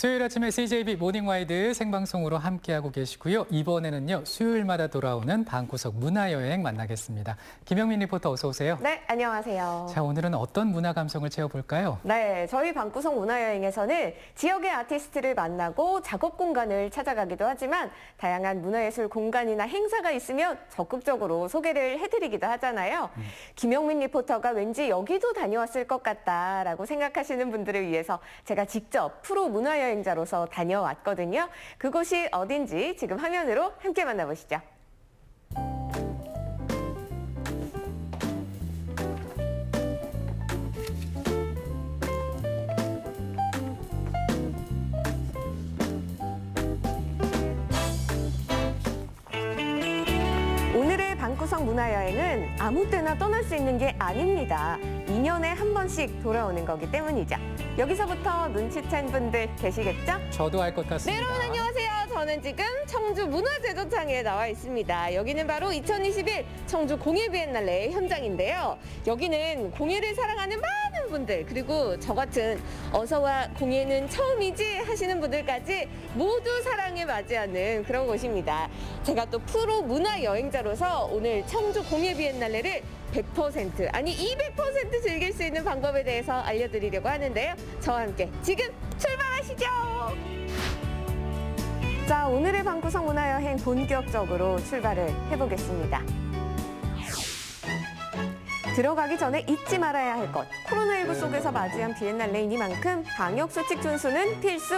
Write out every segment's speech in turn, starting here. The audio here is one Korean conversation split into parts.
수요일 아침에 CJB 모닝와이드 생방송으로 함께하고 계시고요. 이번에는요, 수요일마다 돌아오는 방구석 문화여행 만나겠습니다. 김영민 리포터 어서 오세요. 네, 안녕하세요. 자, 오늘은 어떤 문화 감성을 채워볼까요? 네, 저희 방구석 문화여행에서는 지역의 아티스트를 만나고 작업 공간을 찾아가기도 하지만 다양한 문화예술 공간이나 행사가 있으면 적극적으로 소개를 해드리기도 하잖아요. 김영민 리포터가 왠지 여기도 다녀왔을 것 같다라고 생각하시는 분들을 위해서 제가 직접 프로 문화여행자로서 다녀왔거든요. 그곳이 어딘지 지금 화면으로 함께 만나보시죠. 오늘의 방구석 문화여행은 아무 때나 떠날 수 있는 게 아닙니다. 2년에 한 번씩 돌아오는 거기 때문이죠. 여기서부터 눈치챈 분들 계시겠죠? 저도 알 것 네, 같습니다. 여러분 안녕하세요. 저는 지금 청주 문화제조장에 나와 있습니다. 여기는 바로 2021 청주 공예 비엔날레 현장인데요. 여기는 공예를 사랑하는 많은 분들, 그리고 저 같은 어서와 공예는 처음이지 하시는 분들까지 모두 사랑에 맞이하는 그런 곳입니다. 제가 또 프로 문화 여행자로서 오늘 청주 공예 비엔날레를 100% 아니 200% 즐길 수 있는 방법에 대해서 알려드리려고 하는데요. 저와 함께 지금 출발하시죠. 자, 오늘의 방구석 문화여행 본격적으로 출발을 해보겠습니다. 들어가기 전에 잊지 말아야 할 것. 코로나19 속에서 맞이한 비엔날레이니만큼 방역수칙 준수는 필수.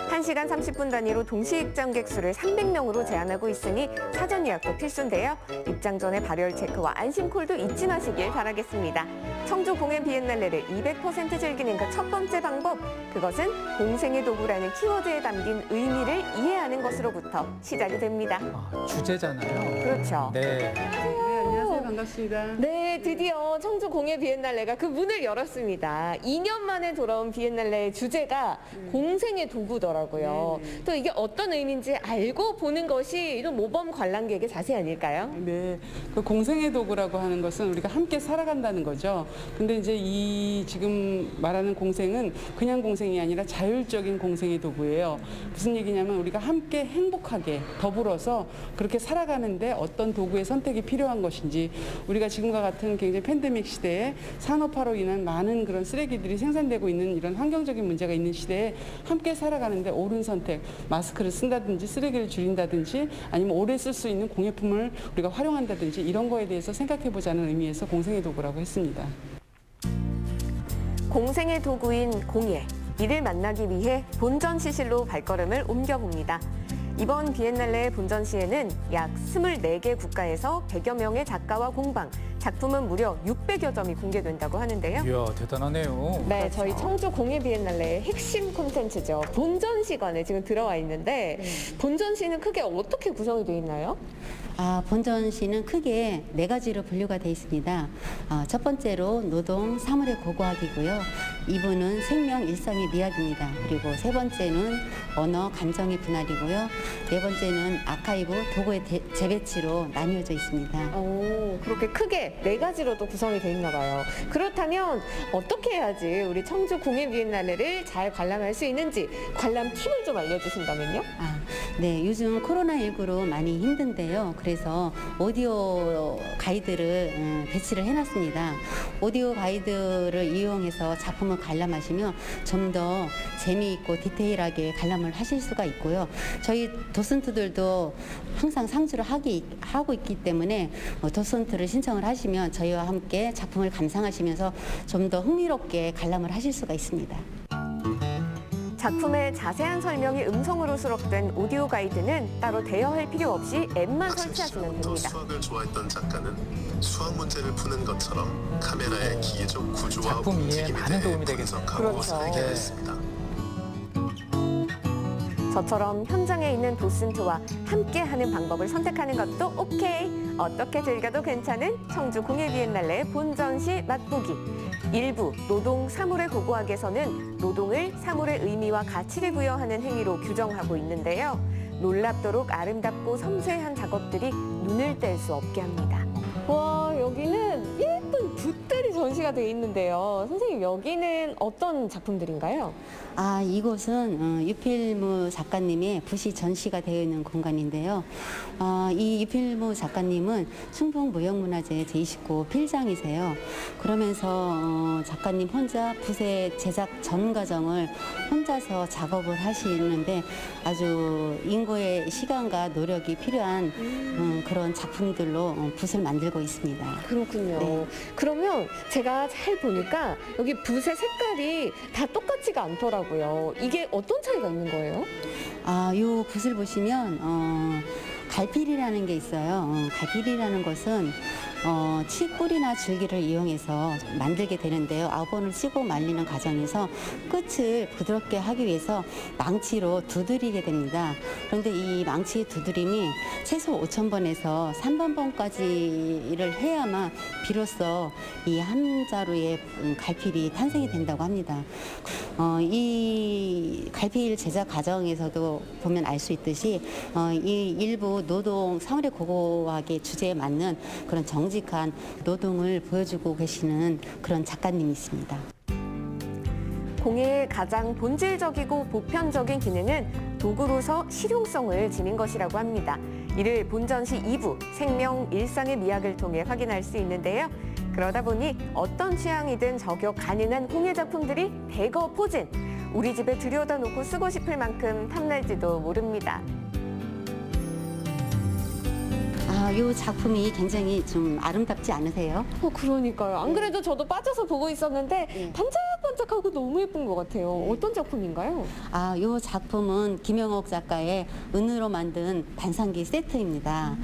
1시간 30분 단위로 동시 입장객 수를 300명으로 제한하고 있으니 사전 예약도 필수인데요. 입장 전에 발열 체크와 안심콜도 잊지 마시길 바라겠습니다. 청주 공예 비엔날레를 200% 즐기는 그 첫 번째 방법. 그것은 공생의 도구라는 키워드에 담긴 의미를 이해하는 것으로부터 시작이 됩니다. 주제잖아요. 그렇죠. 네. 안녕하세요. 반갑습니다. 네, 드디어 청주 공예 비엔날레가 그 문을 열었습니다. 2년 만에 돌아온 비엔날레의 주제가 공생의 도구더라고요. 또 이게 어떤 의미인지 알고 보는 것이 이런 모범 관람객의 자세 아닐까요? 네, 그 공생의 도구라고 하는 것은 우리가 함께 살아간다는 거죠. 근데 이제 이 지금 말하는 공생은 그냥 공생이 아니라 자율적인 공생의 도구예요. 무슨 얘기냐면 우리가 함께 행복하게 더불어서 그렇게 살아가는데 어떤 도구의 선택이 필요한 것인지, 우리가 지금과 같은 굉장히 팬데믹 시대에 산업화로 인한 많은 그런 쓰레기들이 생산되고 있는 이런 환경적인 문제가 있는 시대에 함께 살아가는데 옳은 선택, 마스크를 쓴다든지 쓰레기를 줄인다든지 아니면 오래 쓸 수 있는 공예품을 우리가 활용한다든지 이런 거에 대해서 생각해보자는 의미에서 공생의 도구라고 했습니다. 공생의 도구인 공예. 이를 만나기 위해 본전시실로 발걸음을 옮겨봅니다. 이번 비엔날레 본전시에는 약 24개 국가에서 100여 명의 작가와 공방, 작품은 무려 600여 점이 공개된다고 하는데요. 이야, 대단하네요. 네, 저희 청주 공예 비엔날레의 핵심 콘텐츠죠. 본전시관에 지금 들어와 있는데 본전시는 크게 어떻게 구성이 되어 있나요? 본전시는 크게 4가지로 분류가 되어 있습니다. 첫 번째로 노동, 사물의 고고학이고요. 2부는 생명, 일상의 미학입니다. 그리고 세 번째는 언어, 감정의 분할이고요. 네 번째는 아카이브, 도구의 재배치로 나뉘어져 있습니다. 오, 그렇게 크게 4가지로 또 구성이 되어 있나 봐요. 그렇다면 어떻게 해야지 우리 청주 공예 비엔날레를 잘 관람할 수 있는지 관람 팁을 좀 알려주신다면요? 네, 요즘 코로나19로 많이 힘든데요. 그래서 오디오 가이드를 배치를 해놨습니다. 오디오 가이드를 이용해서 작품을 관람하시면 좀 더 재미있고 디테일하게 관람을 하실 수가 있고요. 저희 도슨트들도 항상 상주를 하고 있기 때문에 도슨트를 신청을 하시면 저희와 함께 작품을 감상하시면서 좀 더 흥미롭게 관람을 하실 수가 있습니다. 작품의 자세한 설명이 음성으로 수록된 오디오 가이드는 따로 대여할 필요 없이 앱만 설치하시면 됩니다. 수학을 좋아했던 작가는 수학 문제를 푸는 것처럼 카메라의 기계적 구조와 작품 이해에 움직임에 많은 대해 도움이 되겠네요. 분석하고 그렇죠. 설계했습니다. 저처럼 현장에 있는 도슨트와 함께하는 방법을 선택하는 것도 오케이. 어떻게 즐겨도 괜찮은 청주 공예 비엔날레 본전시 맛보기. 일부 노동 사물의 고고학에서는 노동을 사물의 의미와 가치를 부여하는 행위로 규정하고 있는데요. 놀랍도록 아름답고 섬세한 작업들이 눈을 뗄 수 없게 합니다. 와, 여기는 예쁜 붓들이 전시가 되어 있는데요. 선생님, 여기는 어떤 작품들인가요? 이곳은 유필무 작가님의 붓이 전시가 되어 있는 공간인데요. 이 유필무 작가님은 충북무형문화재 제29 필장이세요. 그러면서 작가님 혼자 붓의 제작 전 과정을 혼자서 작업을 하시는데 아주 인고의 시간과 노력이 필요한 그런 작품들로 붓을 만들고 있습니다. 그렇군요. 네. 그러면 제가 잘 보니까 여기 붓의 색깔이 다 똑같지가 않더라고요. 이게 어떤 차이가 있는 거예요? 요 붓을 보시면 갈필이라는 게 있어요. 갈필이라는 것은 치뿌리나 줄기를 이용해서 만들게 되는데요. 아우본을 찌고 말리는 과정에서 끝을 부드럽게 하기 위해서 망치로 두드리게 됩니다. 그런데 이 망치의 두드림이 최소 5,000번에서 3,000번까지를 해야만 비로소 이 한 자루의 갈필이 탄생이 된다고 합니다. 이 갈필 제작 과정에서도 보면 알 수 있듯이 이 일부 노동 생활의 고고하게 주제에 맞는 그런 정직한 노동을 보여주고 계시는 그런 작가님이십니다. 공예의 가장 본질적이고 보편적인 기능은 도구로서 실용성을 지닌 것이라고 합니다. 이를 본전시 2부 생명, 일상의 미학을 통해 확인할 수 있는데요. 그러다 보니 어떤 취향이든 저격 가능한 공예 작품들이 대거 포진. 우리 집에 들여다 놓고 쓰고 싶을 만큼 탐날지도 모릅니다. 이 작품이 굉장히 좀 아름답지 않으세요? 그러니까요. 안 그래도 저도 빠져서 보고 있었는데 네. 반짝반짝하고 너무 예쁜 것 같아요. 어떤 작품인가요? 이 작품은 김영옥 작가의 은으로 만든 반상기 세트입니다.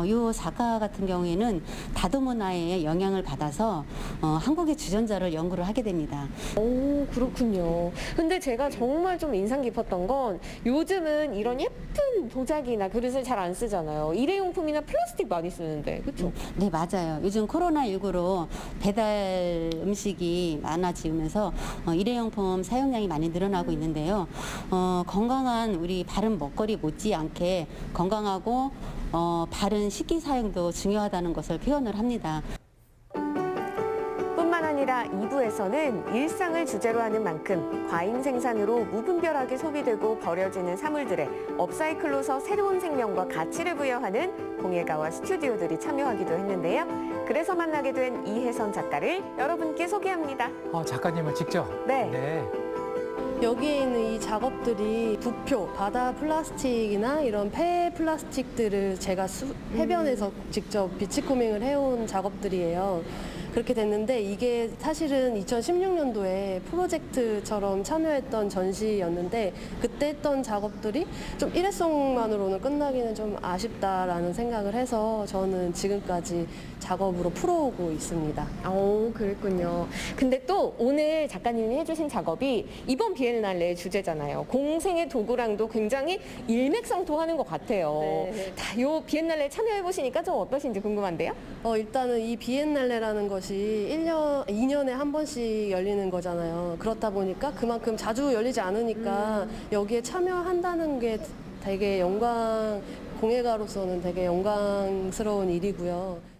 이 작가 같은 경우에는 다도문화의 영향을 받아서 한국의 주전자를 연구를 하게 됩니다. 오, 그렇군요. 근데 제가 정말 좀 인상 깊었던 건 요즘은 이런 예쁜 도자기나 그릇을 잘 안 쓰잖아요. 일회용품이나 플라스틱 많이 쓰는데, 그렇죠? 네, 맞아요. 요즘 코로나19로 배달 음식이 많아지면서 일회용품 사용량이 많이 늘어나고 있는데요. 건강한 우리 바른 먹거리 못지않게 건강하고 바른 식기 사용도 중요하다는 것을 표현을 합니다. 뿐만 아니라 2부에서는 일상을 주제로 하는 만큼 과잉 생산으로 무분별하게 소비되고 버려지는 사물들에 업사이클로서 새로운 생명과 가치를 부여하는 공예가와 스튜디오들이 참여하기도 했는데요. 그래서 만나게 된 이혜선 작가를 여러분께 소개합니다. 작가님을 직접. 네. 네. 여기에 있는 이 작업들이 부표, 바다 플라스틱이나 이런 폐 플라스틱들을 제가 해변에서 직접 비치코밍을 해온 작업들이에요. 그렇게 됐는데 이게 사실은 2016년도에 프로젝트처럼 참여했던 전시였는데 그때 했던 작업들이 좀 일회성만으로는 끝나기는 좀 아쉽다라는 생각을 해서 저는 지금까지 작업으로 풀어오고 있습니다. 오, 그랬군요. 근데 또 오늘 작가님이 해주신 작업이 이번 비엔날레의 주제잖아요. 공생의 도구랑도 굉장히 일맥상통하는 것 같아요. 네. 요 비엔날레 참여해보시니까 좀 어떠신지 궁금한데요? 일단은 이 비엔날레라는 것이 2년에 한 번씩 열리는 거잖아요. 그렇다 보니까 그만큼 자주 열리지 않으니까 여기에 참여한다는 게 되게 공예가로서는 되게 영광스러운 일이고요.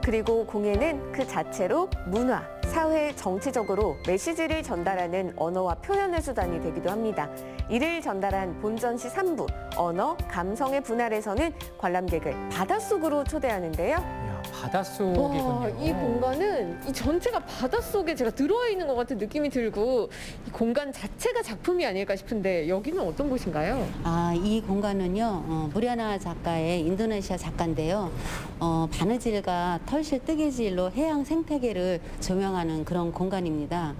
그리고 공예는 그 자체로 문화, 사회, 정치적으로 메시지를 전달하는 언어와 표현의 수단이 되기도 합니다. 이를 전달한 본전시 3부, 언어, 감성의 분할에서는 관람객을 바닷속으로 초대하는데요. 이야, 바닷속이군요. 이 공간은 이 전체가 바닷속에 제가 들어와 있는 것 같은 느낌이 들고 이 공간 자체가 작품이 아닐까 싶은데 여기는 어떤 곳인가요? 이 공간은요, 무리아나 작가의 인도네시아 작가인데요. 바느질과 털실 뜨개질로 해양 생태계를 조명하는 그런 공간입니다.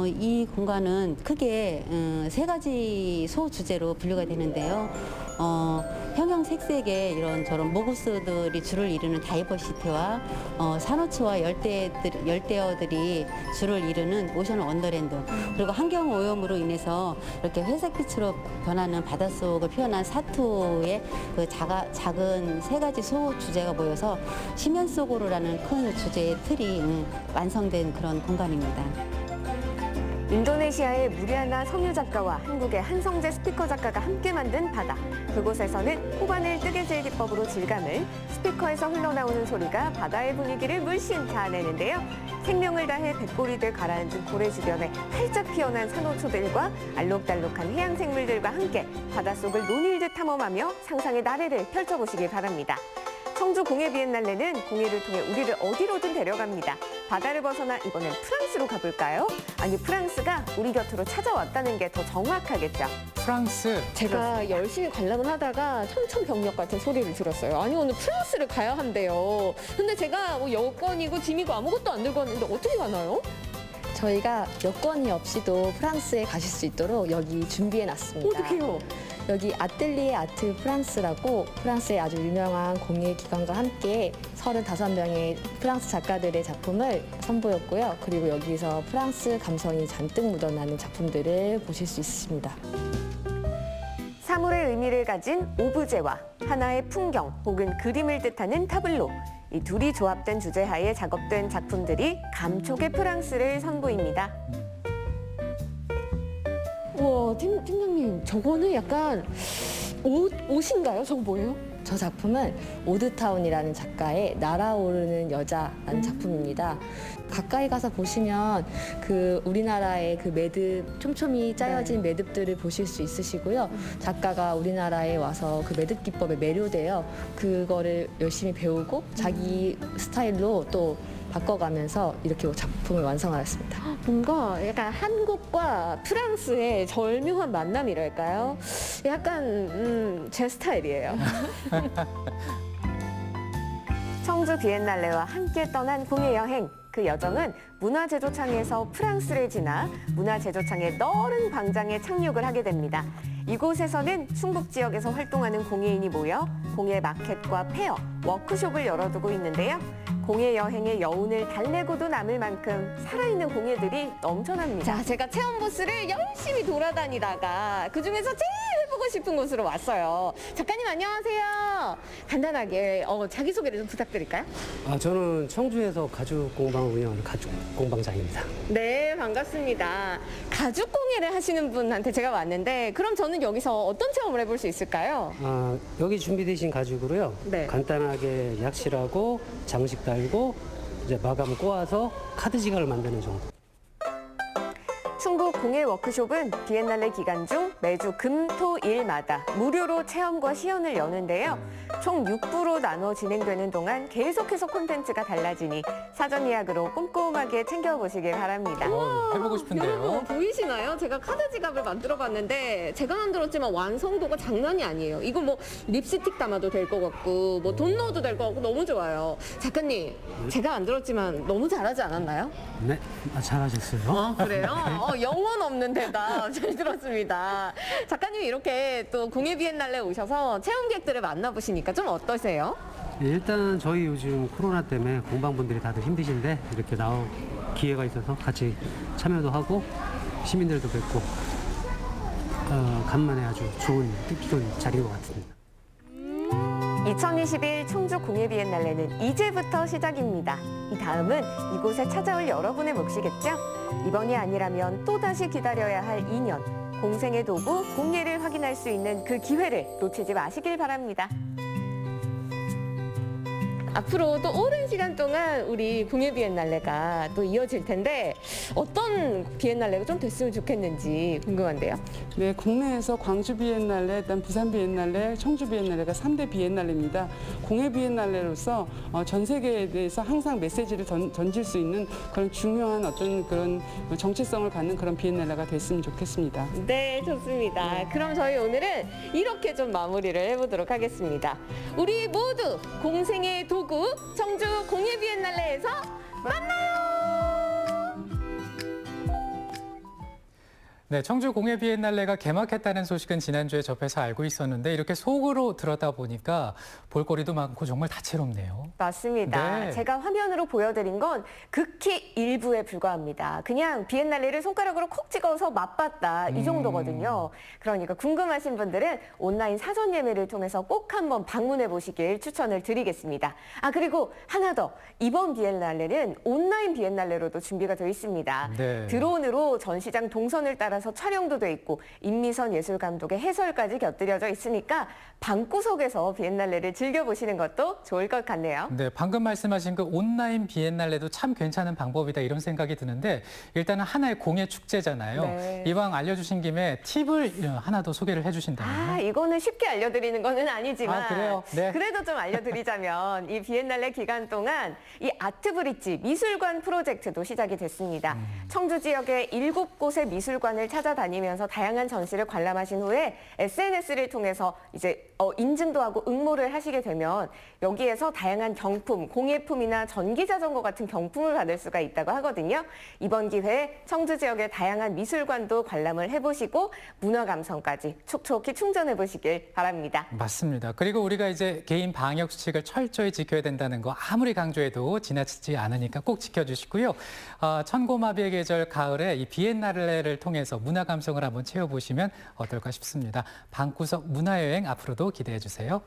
이 공간은 크게 세 가지 소주제로 분류가 되는데요. 형형색색의 이런저런 모구스들이 주를 이루는 다이버시티와 산호초와 열대어들이 주를 이루는 오션 원더랜드, 그리고 환경 오염으로 인해서 이렇게 회색빛으로 변하는 바닷속을 표현한 사투의 그 작은 세 가지 소주제가 모여서 심연 속으로라는 큰 주제의 틀이 완성된 그런 공간입니다. 인도네시아의 무리아나 성유 작가와 한국의 한성재 스피커 작가가 함께 만든 바다. 그곳에서는 호반을 뜨개질 기법으로 질감을, 스피커에서 흘러나오는 소리가 바다의 분위기를 물씬 자아내는데요. 생명을 다해 뱃꼬리들 가라앉은 고래 주변에 활짝 피어난 산호초들과 알록달록한 해양 생물들과 함께 바닷속을 논일듯 탐험하며 상상의 나래를 펼쳐보시길 바랍니다. 청주 공예 비엔날레는 공예를 통해 우리를 어디로든 데려갑니다. 바다를 벗어나 이번엔 프랑스로 가볼까요? 아니, 프랑스가 우리 곁으로 찾아왔다는 게 더 정확하겠죠. 프랑스. 제가 열심히 관람을 하다가 청천벽력 같은 소리를 들었어요. 아니, 오늘 프랑스를 가야 한대요. 근데 제가 뭐 여권이고 짐이고 아무것도 안 들고 왔는데 어떻게 가나요? 저희가 여건이 없이도 프랑스에 가실 수 있도록 여기 준비해 놨습니다. 어떡해요? 여기 아틀리에 아트 프랑스라고 프랑스의 아주 유명한 공예 기관과 함께 35명의 프랑스 작가들의 작품을 선보였고요. 그리고 여기서 프랑스 감성이 잔뜩 묻어나는 작품들을 보실 수 있습니다. 사물의 의미를 가진 오브제와 하나의 풍경 혹은 그림을 뜻하는 타블로, 이 둘이 조합된 주제하에 작업된 작품들이 감촉의 프랑스를 선보입니다. 우와, 팀장님, 저거는 약간 옷인가요? 저거 뭐예요? 저 작품은 오드타운이라는 작가의 날아오르는 여자라는 작품입니다. 가까이 가서 보시면 그 우리나라의 그 매듭, 촘촘히 짜여진 매듭들을 보실 수 있으시고요. 작가가 우리나라에 와서 그 매듭 기법에 매료되어 그거를 열심히 배우고 자기 스타일로 또 바꿔가면서 이렇게 작품을 완성하였습니다. 뭔가 약간 한국과 프랑스의 절묘한 만남이랄까요? 약간 제 스타일이에요. 청주 비엔날레와 함께 떠난 공예 여행. 그 여정은 문화제조창에서 프랑스를 지나 문화제조창의 너른 광장에 착륙을 하게 됩니다. 이곳에서는 충북 지역에서 활동하는 공예인이 모여 공예 마켓과 페어, 워크숍을 열어두고 있는데요. 공예 여행의 여운을 달래고도 남을 만큼 살아있는 공예들이 넘쳐납니다. 자, 제가 체험 부스를 열심히 돌아다니다가 그중에서 제일 해보고 싶은 곳으로 왔어요. 작가님 안녕하세요. 간단하게 자기소개를 좀 부탁드릴까요? 저는 청주에서 가죽 공방을 운영하는 가죽 공방장입니다. 네, 반갑습니다. 가죽 공예를 하시는 분한테 제가 왔는데 그럼 저는 여기서 어떤 체험을 해볼 수 있을까요? 여기 준비되신 가죽으로요. 네. 간단하게 약실하고 장식 달고 이제 마감 꼬아서 카드 지갑을 만드는 정도. 충북 공예 워크숍은 비엔날레 기간 중 매주 금, 토, 일마다 무료로 체험과 시연을 여는데요. 총 6부로 나눠 진행되는 동안 계속해서 콘텐츠가 달라지니 사전 예약으로 꼼꼼하게 챙겨보시길 바랍니다. 해보고 싶은데요. 여러분 보이시나요? 제가 카드 지갑을 만들어봤는데 제가 만들었지만 완성도가 장난이 아니에요. 이거 뭐 립스틱 담아도 될 것 같고 뭐 돈 넣어도 될 것 같고 너무 좋아요. 작가님, 제가 만들었지만 너무 잘하지 않았나요? 네, 잘하셨어요. 그래요? 영혼 없는 대답 잘 들었습니다. 작가님이 이렇게 또 공예 비엔날레 오셔서 체험객들을 만나보시니까 좀 어떠세요? 일단 저희 요즘 코로나 때문에 공방분들이 다들 힘드신데 이렇게 나올 기회가 있어서 같이 참여도 하고 시민들도 뵙고 간만에 아주 좋은 뜻깊은 자리인 것 같습니다. 2021 청주 공예 비엔날레는 이제부터 시작입니다. 이 다음은 이곳에 찾아올 여러분의 몫이겠죠? 이번이 아니라면 또다시 기다려야 할 2년. 공생의 도구, 공예를 확인할 수 있는 그 기회를 놓치지 마시길 바랍니다. 앞으로 또 오랜 시간 동안 우리 공예 비엔날레가 또 이어질 텐데 어떤 비엔날레가 좀 됐으면 좋겠는지 궁금한데요. 네, 국내에서 광주 비엔날레, 일단 부산 비엔날레, 청주 비엔날레가 3대 비엔날레입니다. 공예 비엔날레로서 전 세계에 대해서 항상 메시지를 던질 수 있는 그런 중요한 어떤 그런 정체성을 갖는 그런 비엔날레가 됐으면 좋겠습니다. 네, 좋습니다. 그럼 저희 오늘은 이렇게 좀 마무리를 해보도록 하겠습니다. 우리 모두 공생의 도구 청주 공예 비엔날레에서 만나요! 네, 청주 공예 비엔날레가 개막했다는 소식은 지난주에 접해서 알고 있었는데 이렇게 속으로 들었다 보니까 볼거리도 많고 정말 다채롭네요. 맞습니다. 네. 제가 화면으로 보여드린 건 극히 일부에 불과합니다. 그냥 비엔날레를 손가락으로 콕 찍어서 맛봤다 이 정도거든요. 그러니까 궁금하신 분들은 온라인 사전 예매를 통해서 꼭 한번 방문해 보시길 추천을 드리겠습니다. 아, 그리고 하나 더. 이번 비엔날레는 온라인 비엔날레로도 준비가 되어 있습니다. 네. 드론으로 전시장 동선을 따라서 촬영도 돼 있고 임미선 예술감독의 해설까지 곁들여져 있으니까 방구석에서 비엔날레를 즐겨보시는 것도 좋을 것 같네요. 네, 방금 말씀하신 그 온라인 비엔날레도 참 괜찮은 방법이다 이런 생각이 드는데 일단은 하나의 공예 축제잖아요. 네. 이왕 알려주신 김에 팁을 하나 더 소개를 해주신다면요. 아, 이거는 쉽게 알려드리는 거는 아니지만 아, 그래요? 네. 그래도 좀 알려드리자면 이 비엔날레 기간 동안 이 아트브릿지 미술관 프로젝트도 시작이 됐습니다. 청주 지역의 7곳의 미술관을 찾아다니면서 다양한 전시를 관람하신 후에 SNS를 통해서 이제 인증도 하고 응모를 하시게 되면 여기에서 다양한 경품, 공예품이나 전기자전거 같은 경품을 받을 수가 있다고 하거든요. 이번 기회에 청주 지역의 다양한 미술관도 관람을 해보시고 문화 감성까지 촉촉히 충전해 보시길 바랍니다. 맞습니다. 그리고 우리가 이제 개인 방역 수칙을 철저히 지켜야 된다는 거 아무리 강조해도 지나치지 않으니까 꼭 지켜주시고요. 천고마비의 계절 가을에 이 비엔날레를 통해서 문화 감성을 한번 채워보시면 어떨까 싶습니다. 방구석 문화여행 앞으로도 기대해 주세요.